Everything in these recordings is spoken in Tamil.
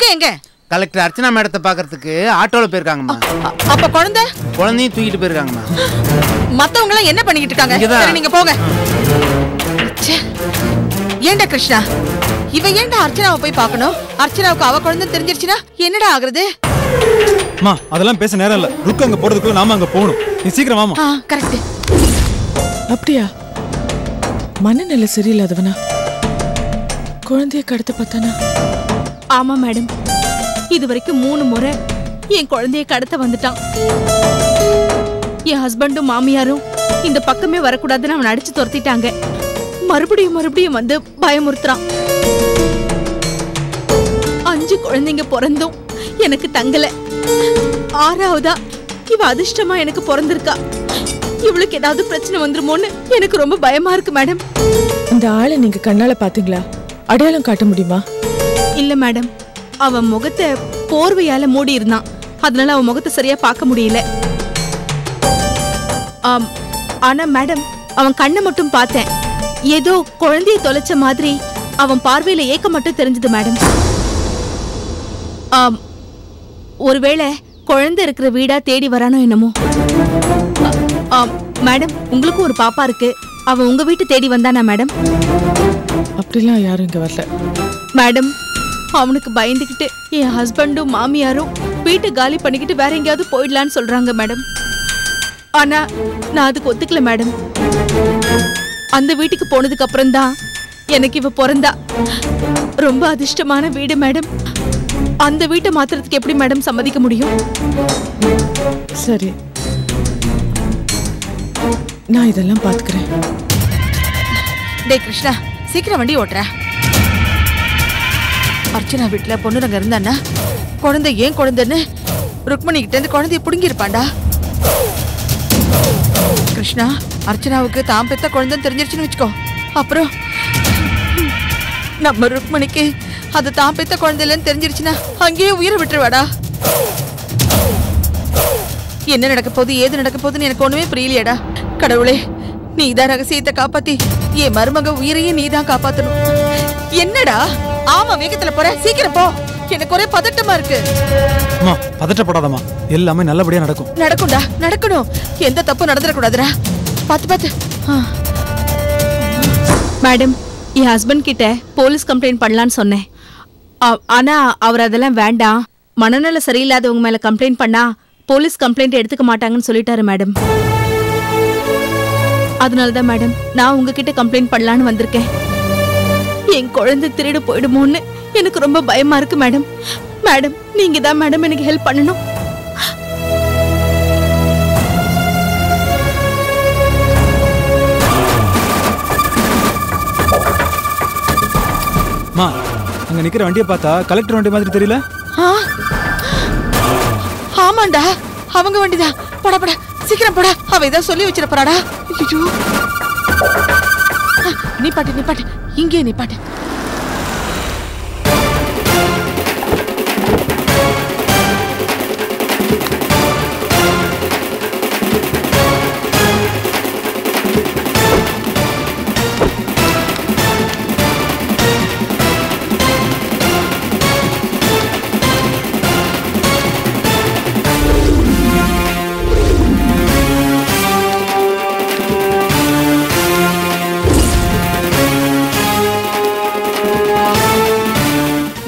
குழந்தை எங்க? கலெக்டர் அர்ச்சனா மேடத்தை பாக்குறதுக்கு ஆட்டோல போயிருக்காங்கம்மா. அப்ப குழந்தையும் தூக்கிட்டு போயிருக்காங்கம்மா. மத்தவங்க எல்லாம் என்ன பண்ணிக்கிட்டு இருக்காங்க? சரி நீங்க போங்க. ஏண்டா கிருஷ்ணா, இவ ஏண்டா அர்ச்சனாவை போய் பார்க்கணும்? அர்ச்சனாவுக்கு அவ குழந்தை தெரிஞ்சிருச்சுன்னா என்னடா ஆகுறது? அம்மா அதெல்லாம் பேச நேரம் இல்ல. ருக்கு அங்க போறதுக்குள்ள நாம அங்க போகணும். நீ சீக்கிரம் வாமா. கரெக்ட். அப்படியா? மனநிலை சரியில்லாதவனா? குழந்தைய கடத்த பார்த்தானா? ஆமா மேடம், இது வரைக்கும் 3 முறை என் குழந்தைய கடத்த வந்துட்டான். என் ஹஸ்பண்டும் மாமியாரும் இந்த பக்கமே வரக்கூடாதுன்னு அவன் அடிச்சு துரத்திட்டாங்க. மறுபடியும் வந்து பயமுறுத்துறான். 5 குழந்தைங்க பிறந்தும் எனக்கு தங்கல. 6ஆவதா இவ அதிர்ஷ்டமா எனக்கு பிறந்திருக்கா. இவளுக்கு ஏதாவது பிரச்சனை வந்துருமோன்னு எனக்கு ரொம்ப பயமா இருக்கு மேடம். இந்த ஆளை நீங்க கண்ணால பாத்தீங்களா? அடையாளம் காட்ட முடியுமா? இல்ல மேடம், அவன் முகத்தை போர்வையால மூடி இருந்தான். அதனால அவன் முகத்தை சரியா பார்க்க முடியல. ஆனா மேடம், அவன் கண்ணை மட்டும் பார்த்தேன். ஏதோ குழந்தைய தொலைச்ச மாதிரி அவன் பார்வையில ஏக்க மட்டும் தெரிஞ்சது மேடம். ஒருவேளை குழந்தை இருக்கிற வீடா தேடி வரானோ என்னமோ. மேடம், உங்களுக்கு ஒரு பாப்பா இருக்கு. அவன் உங்க வீட்டு தேடி வந்தானா மேடம்? அப்படிலாம் யாரும் இங்க வரல மேடம். அவனுக்கு பயந்துகிட்டு என் ஹஸ்பண்டும் மாமியாரும் வீட்டை காலி பண்ணிக்கிட்டு வேற எங்கேயாவது போயிடலான்னு சொல்றாங்க மேடம். ஆனா நான் அதுக்கு ஒத்துக்கல மேடம். அந்த வீட்டுக்கு போனதுக்கு அப்புறம் தான் எனக்கு இவ பிறந்தா. ரொம்ப அதிர்ஷ்டமான வீடு மேடம். அந்த வீட்டை மாத்துறதுக்கு எப்படி மேடம் சம்மதிக்க முடியும்? சரி, நான் இதெல்லாம் பாத்துக்கிறேன். டேய் கிருஷ்ணா, சீக்கிரம் வண்டி ஓட்டுற. அர்ச்சனா வீட்டுல பொண்ணுங்க இருந்தான்னா குழந்தை ஏன் குழந்தைன்னு ருக்மணி கிட்ட இருந்து குழந்தைய புடுங்கி இருப்பாண்டா. கிருஷ்ணா, அர்ச்சனாவுக்கு தான் பெத்த குழந்தைன்னு தெரிஞ்சிருச்சுன்னு வச்சுக்கோ. அப்புறம் நம்ம ருக்மணிக்கு அது தான் பெத்த குழந்தை இல்லைன்னு தெரிஞ்சிருச்சுன்னா அங்கேயே உயிரை விட்டுருவாடா. என்ன நடக்க போகுது, ஏது நடக்க போகுதுன்னு எனக்கு ஒண்ணுமே புரியலையடா. கடவுளே, நீதான் ரகசியத்தை காப்பாத்தி என் மருமக உயிரையே நீதான் காப்பாத்தணும். என்னடா ஆமா வேகத்துல போற, சீக்கிரம் போ. எனக்கு ஒரே பதட்டமா இருக்கு. அம்மா பதட்டப்படாதம்மா, எல்லாமே நல்லபடியா நடக்கும். நடக்கும்டா, நடக்கணும். எந்த தப்பு நடந்துடக்கூடாதுடா. பாத்து மேடம், என் ஹஸ்பண்ட் கிட்ட போலீஸ் கம்ப்ளைண்ட் பண்ணலான்னு சொன்னேன். ஆனா அவர் அதெல்லாம் வேண்டாம், மனநல சரியில்லாதவங்க மேல கம்ப்ளைண்ட் பண்ணா போலீஸ் கம்ப்ளைண்ட் எடுத்துக்க மாட்டாங்கன்னு சொல்லிட்டாரு மேடம். அதனாலதான் மேடம் நான் உங்ககிட்ட கம்ப்ளைண்ட் பண்ணலான்னு வந்திருக்கேன். என் குழந்தை திருடு போயிடுமோன்னு எனக்கு ரொம்ப பயமா இருக்கு மேடம். மேடம், நீங்க தான் மேடம் எனக்கு ஹெல்ப் பண்ணணும். மா, அங்க நிக்கிற வண்டியை பார்த்தா கலெக்டர் வண்டி மாதிரி தெரியல? ஆமாண்டா, அவங்க வண்டிதான். போடா சீக்கிரம் போடா. அவ ஏதாவது சொல்லி வச்சிட போறாடா. நிப்பாட்டு, இங்கே நிப்பாட்டு.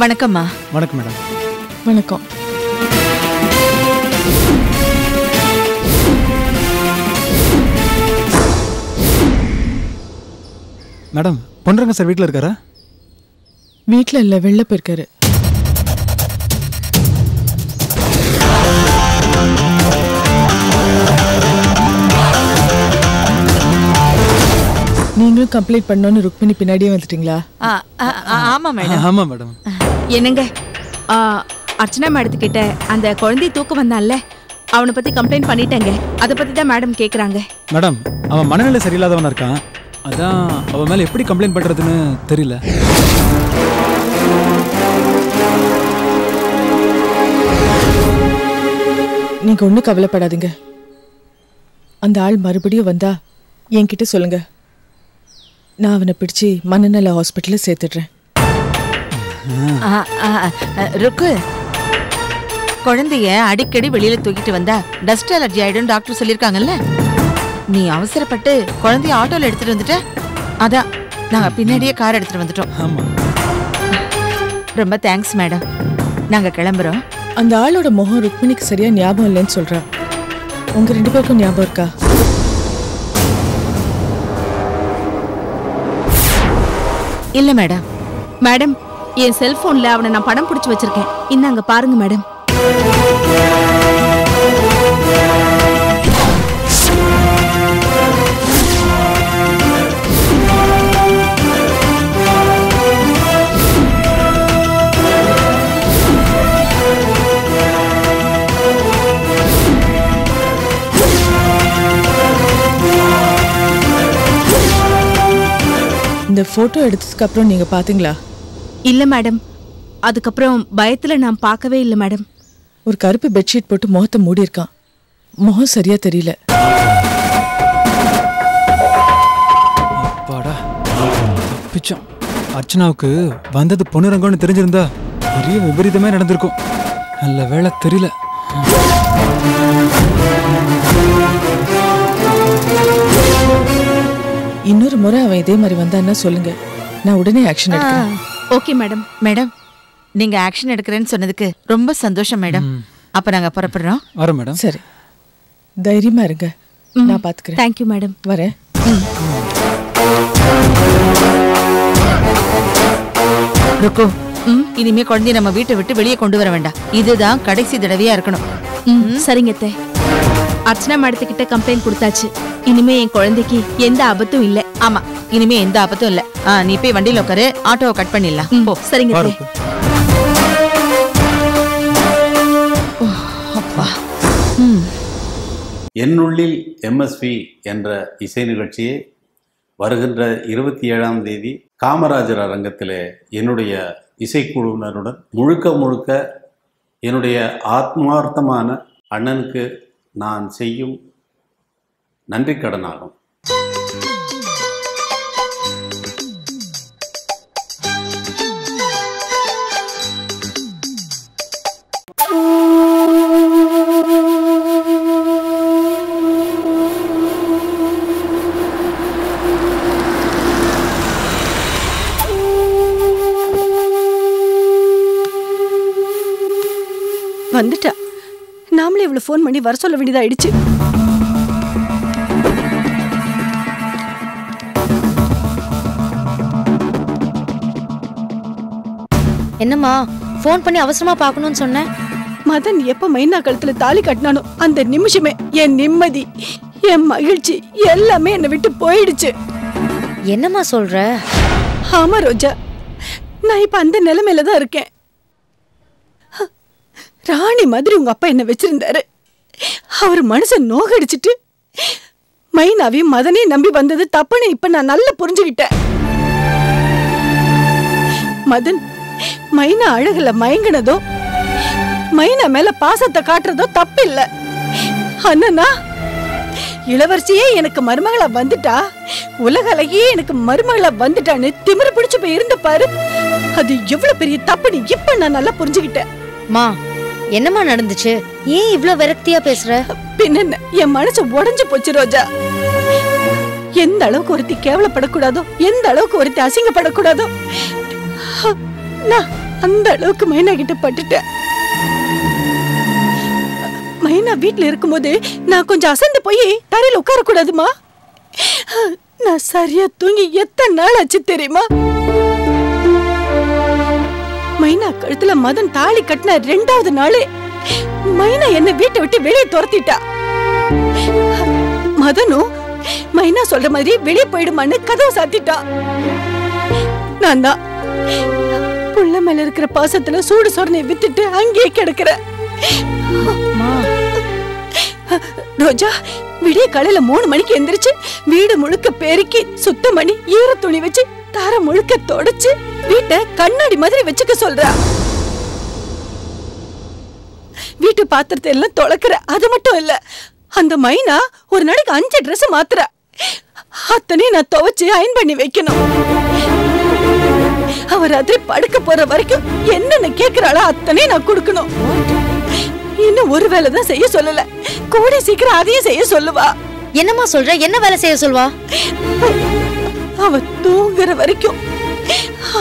வணக்கம்மா. வணக்கம் மேடம். வணக்கம். மேடம், பொன்ரங்க சார் வீட்டில் இருக்காரா? வீட்டில் இல்லை, வெளில போயிருக்காரு. நீங்களும் கம்ப்ளைண்ட் பண்ணோன்னு ருக்மிணி பின்னாடியே வந்துட்டீங்களா? ஆமா மேடம். ஆமா மேடம். என்னங்க, அர்ச்சனா மேடத்துக்கிட்ட அந்த குழந்தைய தூக்க வந்தான்ல, அவனை பத்தி கம்ப்ளைண்ட் பண்ணிட்டேங்க. அதை பத்தி தான் மேடம் கேக்குறாங்க. மேடம், அவன் மனநிலை சரியில்லாதவனா இருக்கான். அதான் அவன் மேல எப்படி கம்ப்ளைண்ட் பண்றதுன்னு தெரியல. நீங்க ஒன்றும் கவலைப்படாதீங்க. அந்த ஆள் மறுபடியும் வந்தா என்கிட்ட சொல்லுங்க. நான் அவனை பிடிச்சி மனநல ஹாஸ்பிட்டலில் சேர்த்துடுறேன். ருக்கு, குழந்தைய அடிக்கடி வெளியில தூக்கிட்டு வந்தா டஸ்ட் அலர்ஜி ஆயிடும் டாக்டர் சொல்லிருக்காங்கல்ல. நீ அவசரப்பட்டு குழந்தைய ஆட்டோல எடுத்துட்டு வந்துட்ட, அதான் நாங்க பின்னாடியே கார் எடுத்துட்டு வந்துட்டோம். ஆமா. ரொம்ப தேங்க்ஸ் மேடம். நாங்க கிளம்புறோம். அந்த ஆளோட முகம் ருக்மிணிக்கு சரியா ஞாபகம் இல்லைன்னு சொல்றா. உங்க 2 பேருக்கும் ஞாபகம் இருக்கா? இல்ல மேடம். மேடம், என் செல்போன்ல அவனை நான் படம் பிடிச்சு வச்சிருக்கேன். இந்தாங்க பாருங்க மேடம். இந்த போட்டோ எடுத்ததுக்கு அப்புறம் நீங்க பாத்தீங்களா? இல்ல மேடம், அதுக்கப்புறம் பயத்துல நான் பார்க்கவே இல்லை மேடம். ஒரு கருப்பு பெட்ஷீட் போட்டு முகத்தை மூடி இருக்கான். முகம் சரியா தெரியல. அப்பாடா, தப்பிச்சோம். அர்ச்சனாவுக்கு வந்தது பொண்ணுரங்கம்னு தெரிஞ்சிருந்தா பெரிய விபரீதமே நடந்திருக்கும். நல்ல வேளை தெரியல. இன்னொரு முறை அவன் இதே மாதிரி வந்தான்னா சொல்லுங்க, நான் உடனே ஆக்ஷன் எடுக்கிறேன். Okay madam. மேடம், நீங்க ஆக்ஷன் எடுக்கிறேன்னு சொன்னதுக்கு ரொம்ப சந்தோஷம் மேடம். அப்ப நாங்க புறப்படுறோம். வரோம் மேடம். சரி, தைரியமா இருங்க, நான் பாத்துக்கிறேன். Thank you madam. வரேன். ருக்கு, இனிமே குழந்தைய நம்ம வீட்டை விட்டு வெளியே கொண்டு வர வேண்டாம். இதுதான் கடைசி தடவையா இருக்கணும். சரிங்க அத்தை. அர்ச்சனா மேடத்துக்கிட்ட கம்ப்ளைண்ட் கொடுத்தாச்சு. இனிமே என் குழந்தைக்கு எந்த ஆபத்தும் இல்ல. ஆமா, இனிமே எந்த ஆபத்தும் இல்ல. நீ போய் வண்டியில உட்காரு, ஆட்டோவை கட் பண்ணிடலாம். போ. சரிங்க அத்தை. அப்பா. என்னுள்ளில் எம்எஸ்வி என்ற இசை நிகழ்ச்சியை வருகின்ற 27ஆம் தேதி காமராஜர் அரங்கத்திலே என்னுடைய இசைக்குழுவினருடன் முழுக்க என்னுடைய ஆத்மார்த்தமான அண்ணனுக்கு நான் செய்யும் நன்றி கடனாகும். வந்துட்டா. நாமளே இவ்வளவு ஃபோன் பண்ணி வர சொல்ல வேண்டியதாயிடுச்சு. என்னம்மா ஃபோன் பண்ணி அவசரமா பார்க்கணும்னு சொன்னேன்? மதன் எப்ப மைனா கழுத்துல தாலி கட்டினானோ அந்த நிமிஷமே என் நிம்மதி, என் மகிழ்ச்சி எல்லாமே என்னை விட்டு போயிடுச்சு. என்னம்மா சொல்ற? ஆமா ரோஜா, நான் இப்ப அந்த நிலைமையில தான் இருக்கேன். ராணி மாதிரி உங்க அப்பா என்ன வச்சிருந்தாரு. அவர் மனசை நோகடிச்சிட்டு மைனாவையும் மதனையும் நம்பி வந்தது தப்புன்னு இப்ப நான் நல்லா புரிஞ்சுக்கிட்டேன். மதன் மைனா அழகுல மயங்கினதோ, மைனா மேல பாசத்தை காட்டுறதோ தப்பு இல்ல. அண்ணா, இளவரசியே எனக்கு மருமகளா வந்துட்டா, உலக அழகியே எனக்கு மருமகளா வந்துட்டான்னு திமிரு பிடிச்சு போய் இருந்த பாரு, அது எவ்வளவு பெரிய தப்புன்னு இப்ப நான் நல்லா புரிஞ்சுக்கிட்டேன். மா, என்னம்மா நடந்துச்சு? ஏன் இவ்ளோ விரக்தியா பேசுற? பின்ன என் மனசு உடைஞ்சு போச்சு ரோஜா. எந்த அளவுக்கு ஒருத்தி கேவலப்படக்கூடாதோ, எந்த அளவுக்கு ஒருத்தி அசிங்கப்படக்கூடாதோ, நான் அந்த அளவுக்கு மைனா கிட்ட பட்டுட்டேன். மைனா வீட்டுல இருக்கும்போது நான் கொஞ்சம் அசந்து போய் தரையில உட்கார கூடாதுமா? நான் சரியா தூங்கி எத்தனை நாள் ஆச்சு தெரியுமா? மைனா கழுத்துல மதன் தாலி கட்டின 2வது நாளே மைனா என்ன வீட்டை விட்டு வெளியே துரத்திட்டா. மதனும் மைனா சொல்ற மாதிரி வெளியே போயிடுமான்னு கதவை சாத்திட்டா. நான் தான் புள்ள மேல இருக்கிற பாசத்துல சூடு சொரணை வித்துட்டு அங்கேயே கிடக்குறேன். ரோஜா, விடிய காலையில 3 மணிக்கு எந்திரிச்சு வீடு முழுக்க பெருக்கி சுத்தம் பண்ணி ஈர துணி வச்சு தர முழுக்க தொடச்சு வீட்டை கண்ணாடி மாதிரி வச்சுக்க சொல்றா. வீட்டு பாத்திரத்தை எல்லாம் தொலைக்கிற. அது மட்டும் இல்ல, அந்த மைனா ஒரு நாளைக்கு 5 Dress மாத்துற. அத்தனை நான் துவைச்சு அயன் பண்ணி வைக்கணும். அவ ராத்திரி படுக்க போற வரைக்கும் என்னன்னு கேக்குறாளோ அத்தனை நான் கொடுக்கணும். இன்னும் ஒரு வேலை தான் செய்ய சொல்லல, கூடி சீக்கிரம் அதையும் செய்ய சொல்லுவா. என்னம்மா சொல்ற? என்ன வேலை செய்ய சொல்வா? அவ தூங்குற வரைக்கும்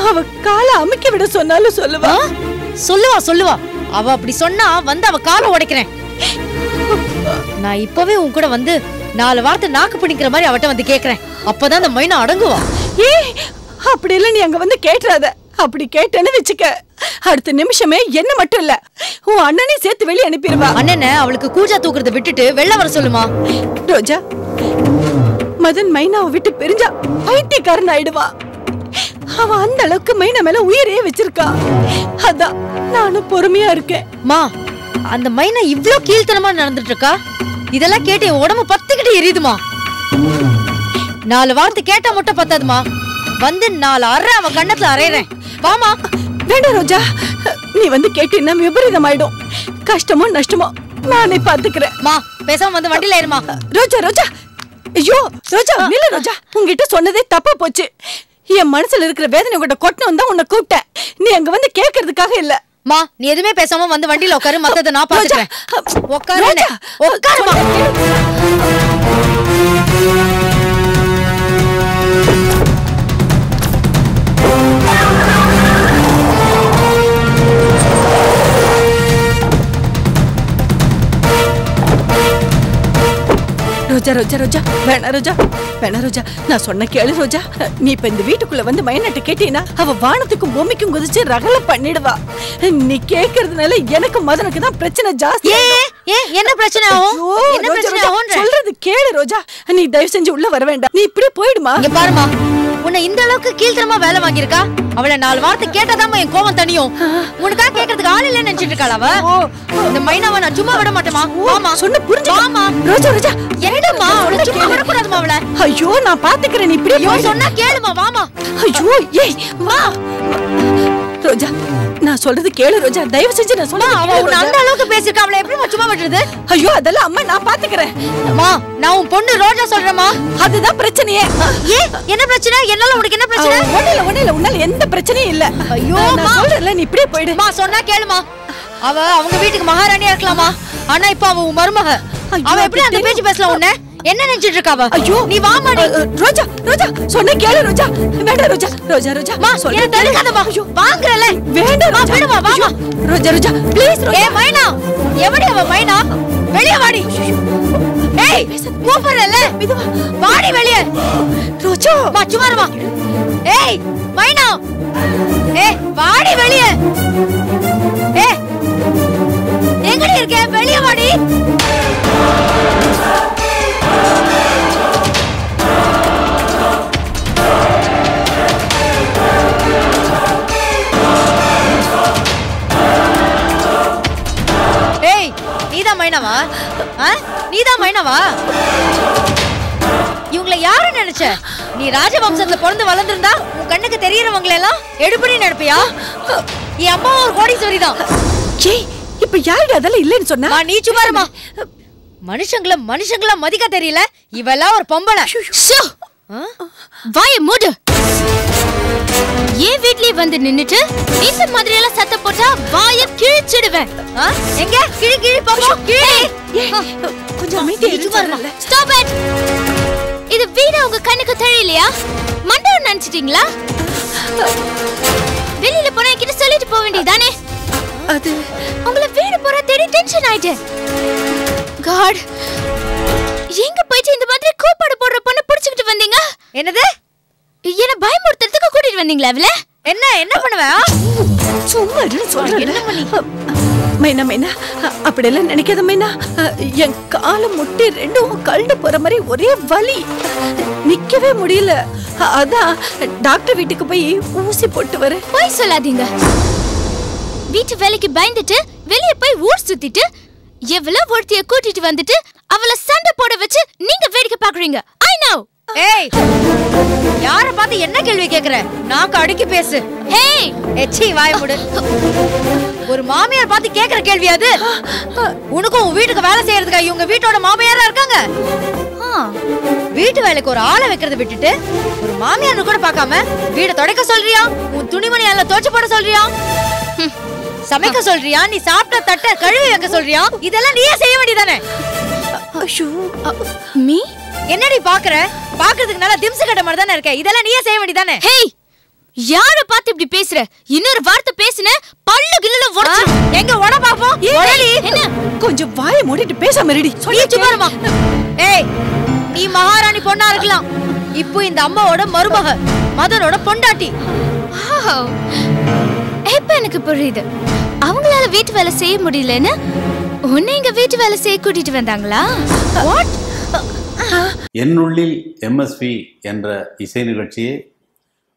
அவ காலை அமுக்கி விட சொன்னாலும் சொல்லுவா. சொல்லுவா. அவ அப்படி சொன்னா வந்து அவ காலை உடைக்கிறேன். நான் இப்பவே உன் கூட வந்து 4 வார்த்தை நாக்கு பிடிக்கிற மாதிரி அவட்ட வந்து கேக்குறேன். அப்பதான் அந்த மைனா அடங்குவா. அப்படி இல்ல, நீ அங்க வந்து கேட்டுறாத. அப்படி கேட்டேன்னு வச்சுக்க, அடுத்த நிமிஷமே என்ன மட்டும் இல்ல உன் அண்ணனையும் சேர்த்து வெளியே அனுப்பிடுவா. அண்ணனை அவளுக்கு கூஜா தூக்குறத விட்டுட்டு வெளில வர சொல்லுமா. ரோஜா, மதன் மைனாவை விட்டு பிரிஞ்சா பைத்தியக்காரன் ஆயிடுவா. அவன் அந்த அளவுக்கு மைனா மேல உயிரையே வச்சிருக்கா. அதான் நானும் பொறுமையா இருக்கேன். மா, அந்த மைனா இவ்ளோ கீழ்த்தனமா நடந்துட்டு இருக்கா. இதெல்லாம் கேட்டு என் உடம்பு பத்துக்கிட்டு எரியுதுமா. 4 வார்த்தை கேட்டா மட்டும் பத்தாதுமா. வந்து 4 அரை அவன் கண்ணத்துல அரையறேன். வாமா. வேண்டாம் ரோஜா, நீ வந்து கேட்டீன்னா விபரீதம் ஆயிடும். கஷ்டமோ நஷ்டமோ நானே பாத்துக்கிறேன். மா, பேசாம வந்து வண்டியில ஏறுமா. ரோஜா, ஐயோ ரோஜா, நில்ல ரோஜா. உங்ககிட்ட சொன்னதே தப்பா போச்சு. என் மனசுல இருக்கிற வேதனை உங்ககிட்ட கொட்டணும் தான் உன்னை கூப்பிட்டேன். நீ அங்க வந்து கேக்குறதுக்காக இல்ல. மா, நீ எதுவுமே பேசாம வந்து வண்டியில உட்காரு. மத்தத நான் பாத்துக்கிறேன். உட்காருமா. ரோஜா, வேணா ரோஜா, நான் சொன்ன கேளு ரோஜா. நீ இப்ப இந்த வீட்டுக்குள்ள வந்து மைனாட்ட கேட்டீனா அவ வானத்துக்கும் பூமிக்கும் குதிச்சு ரகல பண்ணிடுவா. நீ கேக்குறதுனால எனக்கு மதனுக்கு தான் பிரச்சனை ஜாஸ்தி. என்ன பிரச்சனை ஆகும்? என்ன பிரச்சனை ஆகும்? சொல்றது கேளு ரோஜா. நீ தயவு செஞ்சு உள்ள வர வேண்டாம். நீ இப்படியே போயிடுமா. இங்க பாருமா, உன்னை இந்த அளவுக்கு கீழ்த்தரமா வேலை வாங்கியிருக்கா. அவளை 4 வார்த்தை கேட்டாதான் என் கோவம் தனியும். உனக்காக கேட்கறதுக்கு ஆள் இல்லைன்னு நினைச்சிட்டு இருக்காள் அவ. இந்த மைனாவை நான் சும்மா விட மாட்டேமா. வாமா, சொன்ன புரிஞ்சு. வாமா. ரோஜா, என்னடா அவளை சும்மா விடக்கூடாதுமா அவளை. ஐயோ, நான் பாத்துக்கிறேன். நீ இப்படியே சொன்னா கேளுமா. வாமா. ஐயோ, ஏய் வா ரோஜா, நான் சொல்றது கேளு ரோஜா. தயவு செஞ்சு நான் சொல்றேன். அவ உன்னை அந்த அளவுக்கு பேசிருக்கா. அவளை எப்படி சும்மா விடுறது? ஐயோ, அதெல்லாம் அம்மா நான் பாத்துக்கிறேன். அம்மா, நான் உன் பொண்ணு ரோஜா சொல்றேமா. அதுதான் பிரச்சனையே. என்ன பிரச்சனை? என்னால உனக்கு என்ன பிரச்சனை? ஒண்ணுல உன்னால எந்த பிரச்சனையும் இல்ல. ஐயோ, நான் சொல்றேன்ல, நீ இப்படியே போயிடுமா. சொன்னா கேளுமா. அவ அவங்க வீட்டுக்கு மகாராணியா இருக்கலாமா. ஆனா இப்ப அவ உன் மருமக. அவ எப்படி அந்த பேச்சு பேசலாம்? உன்ன என்ன நினைச்சிட்டு இருக்காவ? ஐயோ, நீ வாமா. ரோஜா, சொன்ன கேளு ரோஜா. வேண்டாம் ரோஜா. மா, சொல்ல தடுக்காதமா. வாங்குறல. வேண்டாம் மா, விடுமா. வாமா. ரோஜா ப்ளீஸ். ஏ மைனா, எவடி அவ மைனா? வெளிய வாடி. ஏய், கூப்பிடுறல. வாடி வெளிய. ரோஜா, மா சும்மா இருமா. ஏய் மைனா, ஏய் வாடி வெளிய. ஏய், எங்கடி இருக்க? வெளிய வாடி. நீதான் மைனாவா? இவங்களை யாரு நினைச்ச? நீ ராஜவம்சத்துல பிறந்து வளர்ந்திருந்தா உன் கண்ணுக்கு தெரியறவங்களை எல்லாம் எடுபடி நடப்பியா? என் அம்மா ஒரு கோடீஸ்வரி தான். இப்ப யாரு அதெல்லாம் இல்லன்னு சொன்னா? நீ சும்மா இருமா. மனுஷங்கள மதிக்க தெரியல. இவெல்லாம் ஒரு பொம்பளை. வாய மூடு. ஏன் வீட்லயே வந்து நின்னுட்டு இந்த மாதிரி எல்லாம் சத்தம் போட்டா வாய கிழிச்சிடுவேன். எங்க கிழி பாப்போம். கொஞ்சம் அமைதியா இருங்க. Stop it. இது வீடு உங்க கண்ணுக்கு தெரியலையா? மண்டபம் நினைச்சிட்டீங்களா? வெளியில போனா கிட்ட சொல்லிட்டு போக வேண்டியதானே? அது உங்களை வீடு போற தேடி டென்ஷன் ஆயிட்டேன். காட், எங்க போயிட்டு இந்த மாதிரி கூப்பாடு போடுற பொண்ணு புடிச்சுக்கிட்டு வந்தீங்க? என்னது? என்ன பயமுறுத்துறதுக்கு கூட்டிட்டு வந்தீங்களா? அவள என்ன பண்ணுவா? சும்மா சொல்றேன். என்ன பண்ணி மைனா அப்படியெல்லாம் நினைக்காத மைனா. என் கால முட்டி ரெண்டும் கழண்டு போற மாதிரி ஒரே வலி, நிக்கவே முடியல. அதான் டாக்டர் வீட்டுக்கு போய் ஊசி போட்டு வர. போய் சொல்லாதீங்க. வீட்டு வேலைக்கு பயந்துட்டு வெளியே போய் ஊர் சுத்திட்டு எவ்வளவு ஒருத்திய கூட்டிட்டு வந்துட்டு அவளை சண்டை போட வச்சு நீங்க வேடிக்கை பாக்குறீங்க. I know. ஏய், யார பார்த்து என்ன கேள்வி கேக்குற? நாக்கு அடக்கி பேசு. ஹேய், எச்சி வாய மூடு. ஒரு மாமியார் பார்த்து கேக்குற கேள்வி அது? உனக்கும் உன் வீட்டுக்கு வேலை செய்யறதுக்கா இவங்க வீட்டோட மாமியாரா இருக்காங்க? வீட்டு வேலைக்கு ஒரு ஆளை வைக்கிறத விட்டுட்டு ஒரு மாமியார் கூட பார்க்காம வீட துடைக்க சொல்றியா, உன் துணிமணி எல்லாம் துவைச்சு போட சொல்றியா, சமைக்க சொல்றியா, நீ சாப்பிட்ட தட்டை கழுவி வைக்க சொல்றியா, இதெல்லாம் நீயே செய்ய வேண்டியதானே? மீ என்னடி பாக்குற? பாக்குறதுக்கு நல்லா திம்சு கட்ட மாதிரி தானே இருக்க. இதெல்லாம் நீயே செய்ய வேண்டியதானே? ஹேய், யார பார்த்து இப்படி பேசுற? இன்னொரு வார்த்தை பேசுன பல்லு கில்லுல உடைச்சு. எங்க உட பாப்போம். என்ன கொஞ்சம் வாயை மூடிட்டு பேசாம ரெடி சொல்லிச்சு பாருமா. ஏய், நீ மகாராணி பொண்ணா இருக்கலாம், இப்போ இந்த அம்மாவோட மருமக, மதனோட பொண்டாட்டி. இப்ப எனக்கு புரியுது. அவங்களால வீட்டு வேலை செய்ய முடியலன்னு உன்னை இங்க வீட்டு வேலை செய்ய கூட்டிட்டு வந்தாங்களா? வாட்? என்னுள்ளில் எம்எஸ்வி என்ற இசை நிகழ்ச்சியை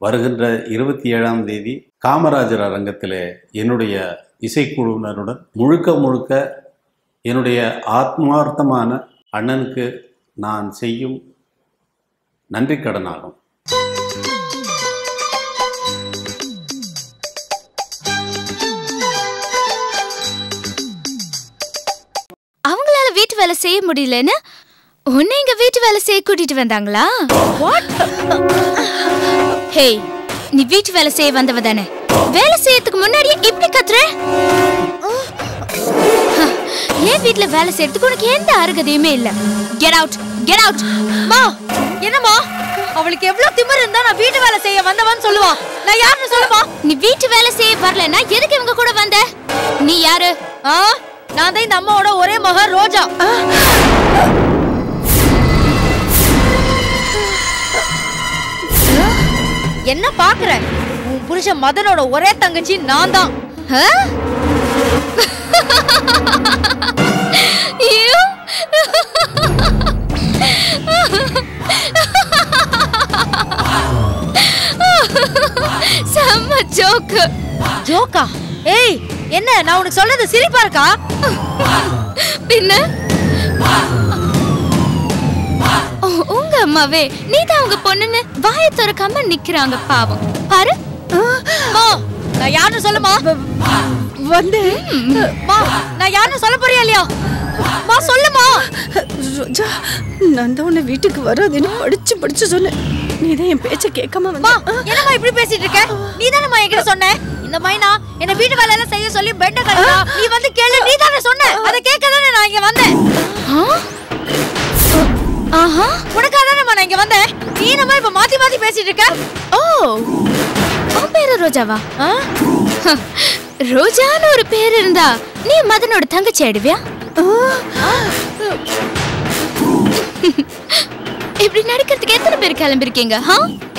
வருகின்ற 27ஆம் தேதி காமராஜர் அரங்கத்திலே என்னுடைய இசைக்குழுவினருடன் முழுக்க என்னுடைய ஆத்மார்த்தமான அண்ணனுக்கு நான் செய்யும் நன்றி கடனாகும். அவங்களால வீட்டு வேலை செய்ய முடியலன்னு உன்னை இங்க வீட்டு வேலை செய்ய கூட்டிட்டு வந்தாங்களா? ஹேய், நீ வீட்டு வேலை செய்ய வந்தவ தானே? வேலை செய்யறதுக்கு முன்னாடியே இப்படி கத்துற? ஏன் வீட்டுல வேலை செய்யறதுக்கு உனக்கு எந்த அருகதையுமே இல்ல. Get out, get out. மா, என்னம்மா அவளுக்கு எவ்வளவு திமிரு இருந்தா நான் வீட்டு வேலை செய்ய வந்தவன்னு சொல்லுவா? நான் யாருன்னு சொல்லுமா? நீ வீட்டு வேலை செய்ய வரலன்னா எதுக்கு இவங்க கூட வந்த? நீ யாரு? நான் தான் இந்த அம்மாவோட ஒரே மக ரோஜா. என்ன பாக்குற? உன் புருஷன் மதனோட ஒரே தங்கச்சி நான் தான். செம்ம ஜோக்கு. ஜோக்கா? ஏய், என்ன நான் உனக்கு சொல்றது சிரிப்பா இருக்கா? பின்ன உங்க அம்மாவே நீதான் உங்க பொண்ணுன்னு வாயை திறக்காம நிக்கிறாங்க பாவம். பாரு. நான் யாருன்னு சொல்லுமா? வந்து நான் யாருன்னு சொல்ல போறியா இல்லையா? சொல்லுமா. ரோஜா, நான் தான் உன்னை வீட்டுக்கு வராதுன்னு படிச்சு சொன்னேன். நீதான் என் பேச்ச கேட்காம வந்த. என்னம்மா இப்படி பேசிட்டு இருக்க? நீ தானேம்மா என்கிட்ட சொன்ன இந்த மைனா என்ன வீட்டு வேலை எல்லாம் செய்ய சொல்லி பெட்ட கட்டா, நீ வந்து கேளு, நீ தானே சொன்ன. அதை கேட்க தானே நான் இங்க வந்தேன். உனக்காக தானேம்மா நான் இங்க வந்தேன். நீ நம்ம இப்ப மாத்தி பேசிட்டு இருக்க. ஓ, உன் பேரு ரோஜாவா? ரோஜான்னு ஒரு பேர் இருந்தா நீ மதனோட தங்கச்சி ஆயிடுவியா? இப்படி நடிக்கிறதுக்கு எத்தனை பேர் கிளம்பிருக்கீங்க?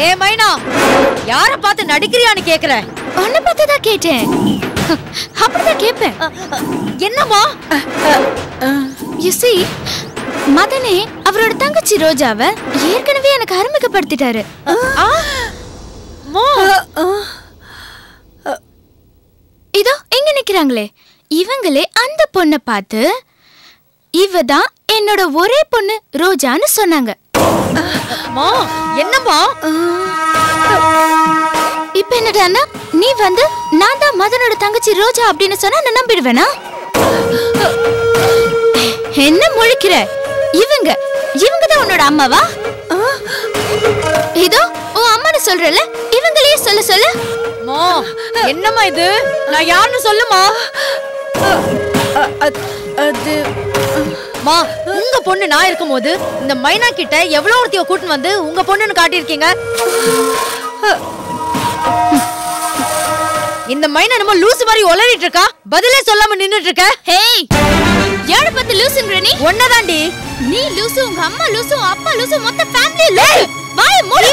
ஏ மைனா, யார பார்த்து நடிக்கிறியான்னு கேக்குற? உன்னை பார்த்து தான் கேட்டேன். அப்படிதான் கேட்பேன். என்னம்மா? You see, மதனே அவரோட தங்கச்சி ரோஜாவை ஏற்கனவே எனக்கு அறிமுகப்படுத்திட்டாரு. இதோ எங்க நிக்கிறாங்களே, இவங்களே அந்த பொண்ணை பார்த்து இவதான் என்னோட ஒரே பொண்ணு ரோஜான்னு சொன்னாங்க. என்னம்மா இப்ப என்னடான்னா நீ வந்து நான் தான் மதனோட தங்கச்சி ரோஜா அப்படின்னு சொன்னா நான் நம்பிடுவேனா? என்ன முழிக்கிற? இவங்க தான் உன்னோட அம்மாவா? இதோ உன் அம்மான்னு சொல்றல, இவங்களையே சொல்லு. என்னம்மா இது? நான் யாருன்னு சொல்லுமா. அது மா, உங்க பொண்ணு நான் இருக்கும்போது இந்த மைனா கிட்ட எவ்வளவு ஒருத்திய கூட்டின்னு வந்து உங்க பொண்ணுன்னு காட்டியிருக்கீங்க. இந்த மைனா நம்ம லூசு மாதிரி உளறிட்டு இருக்கா, பதிலே சொல்லாம நின்னுட்டு இருக்க. ஹேய், யார பத்தி லூசுங்கற நீ? ஒன்னதாண்டி. நீ லூசு, உங்க அம்மா லூசு, உங்க அப்பா லூசு, மொத்த ஃபேமிலி லூசு. வாய மூடி.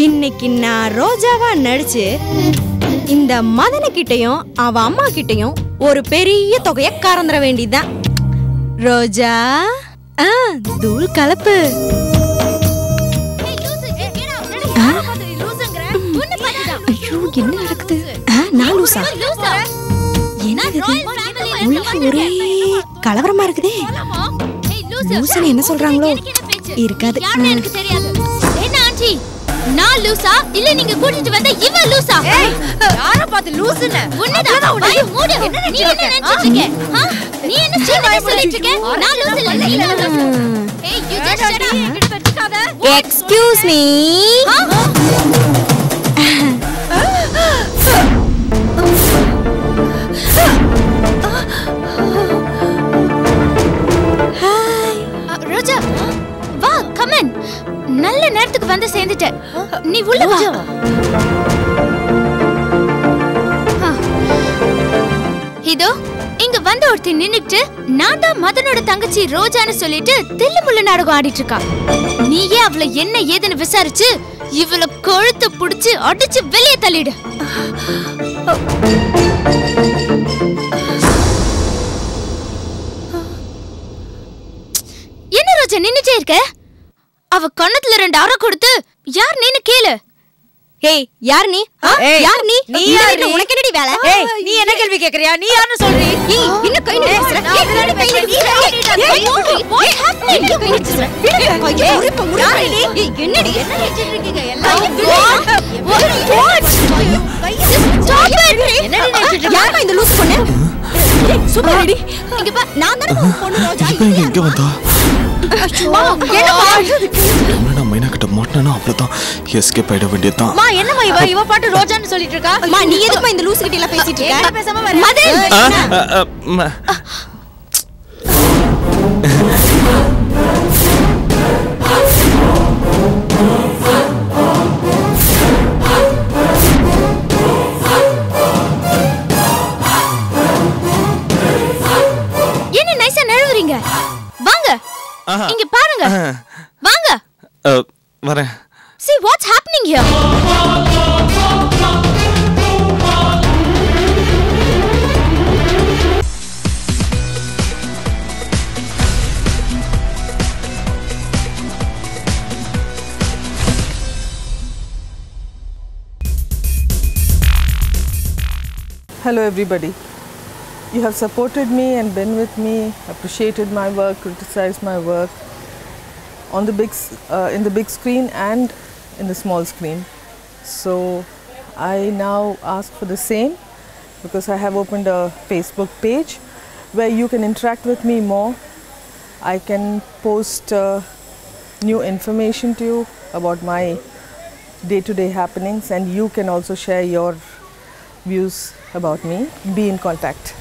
இன்னைக்கு நான் ரோஜாவா நடிச்சு இந்த மதன கிட்டையும் அவ அம்மா கிட்டையும் ஒரு பெரிய தொகையை கறந்துட வேண்டியதுதான். ரோஜா, தூள் கலப்பு. என்ன நடக்குது? நான் லூசா? என்ன இது? உள்ள ஒரே கலவரமா இருக்குதே. லூசுன்னு என்ன சொல்றாங்களோ இருக்காது. எனக்கு தெரியாது. என்ன ஆண்டி, நான் லூசா இல்ல நீங்க கூட்டிட்டு வந்த இவ லூசா? யார பார்த்து லூசுன்னு? உன்னதான் வாய் மூடு. நீ என்ன நினைச்சிட்டு இருக்க? நீ என்ன சீனே சொல்லிட்டு இருக்க? நான் லூசு இல்ல, நீ தான் லூசு. ஏய் யூ ஜஸ்ட் ஷட் அப். கிட்ட பத்திக்காத. Excuse me. ரோஜா வா, கம் இன். நல்ல நேரத்துக்கு வந்து சேர்ந்துட்ட. நீ உள்ள வா. இதோ இங்க வந்து ஒருத்தி நின்னுட்டு நான் தான் மதனோட தங்கச்சி ரோஜான்னு சொல்லிட்டு தில்லு முள்ளு நாடகம் ஆடிட்டு இருக்கா. நீயே அவளை என்ன ஏதுன்னு விசாரிச்சு இவளை கொழுத்து புடிச்சு அடிச்சு வெளியே தள்ளிடு. என்ன ரோஜா நின்னுட்டே இருக்க? அவ கண்ணத்துல 2 அறை கொடுத்து யார் நீன்னு கேளு. ஏய் யார் நீ? யார் நீ? நீ யார்? உனக்கு என்னடி வேலை? ஏய் நீ என்ன கேள்வி கேக்குறியா? நீ யாருன்னு சொல்றீ? ஏய் இன்னும் கை நீட்டுற. What happening? என்னடி என்ன நினைச்சிட்டு இருக்கீங்க எல்லாம்? என்னடி நினைச்சிட்டு யாரா இந்த லூசு பொண்ணு? சூப்பர்டி. இங்க பா, நான் தான் பொண்ணு ரோஜா. எங்க வந்தா? என்னடா மைனா கிட்ட மாட்டனா அவ்வளவுதான், எஸ்கேப் ஆயிட வேண்டியதுதான். அம்மா என்னம்மா இவ பாட்டு ரோஜான்னு சொல்லிட்டு இருக்கா? அம்மா நீ எதுக்கு இந்த லூசு கிட்ட எல்லாம் பேசிட்டு இருக்க? என்ன பேசாம வர? என்ன நைஸா நழுவுறீங்க? வாங்க இங்க பாருங்க. வாங்க. வரேன். See what's happening here? Hello everybody. You have supported me and been with me, appreciated my work, criticized my work on the in the big screen and in the small screen. So I now ask for the same, because I have opened a Facebook page where you can interact with me more. I can post new information to you about my day-to-day happenings, and you can also share your views about me. Be in contact.